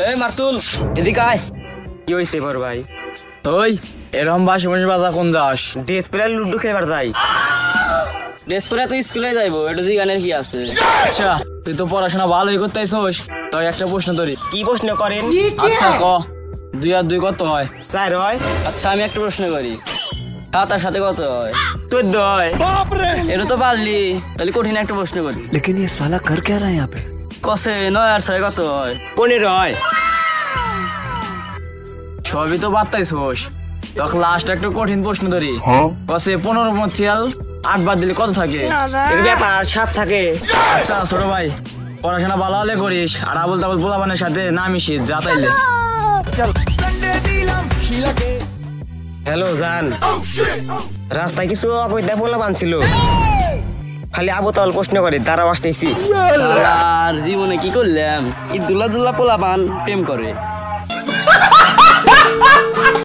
এই মারতুল এদিকে আয়। কি হয়েছে বড় ভাই? ওই এরকম বাসে বসে বাজা কোন যাস? ডেস প্লেয়ার লুডো খেলবার যাই। ডেসপেরা তুই স্কুলে যাইবো, এটা জিগানের কি আছে? আচ্ছা তুই তো পড়াশোনা ভালোই করতে আইছস, তাই একটা প্রশ্ন ধরি। কি প্রশ্ন করেন? আচ্ছা ক 2 আর 2 কত হয়? 4 হয়। আচ্ছা আমি একটা প্রশ্ন করি, 7 আর 7 কত হয়? 14 হয়। এটা তো পারলি, তাহলে কঠিন একটা প্রশ্ন করি। लेकिन ये साला कर क्या रहा है यहाँ पे? কসে 9 আর 6 কত হয়? 15 হয়। সবই তো পারতাইছস, তখন লাস্ট একটা কঠিন প্রশ্ন ধরি। কসে 15 মধ্যে 8 বাদ দিলে কত থাকে? এর ব্যাপার 7 থাকে। আচ্ছা ছোট ভাই, পড়াশোনা ভালো হলে করিস, আর আবল তাবল পোলাপানের সাথে না মিশিস, যা তাইলে। হ্যালো জান, রাস্তায় কিছু অবৈধ পোলা বানছিল, খালি আবু তাবল প্রশ্ন করে, তারাও আসতেছি। আর জীবনে কি করলাম, এই দুলা দুলা পোলাপান প্রেম করে।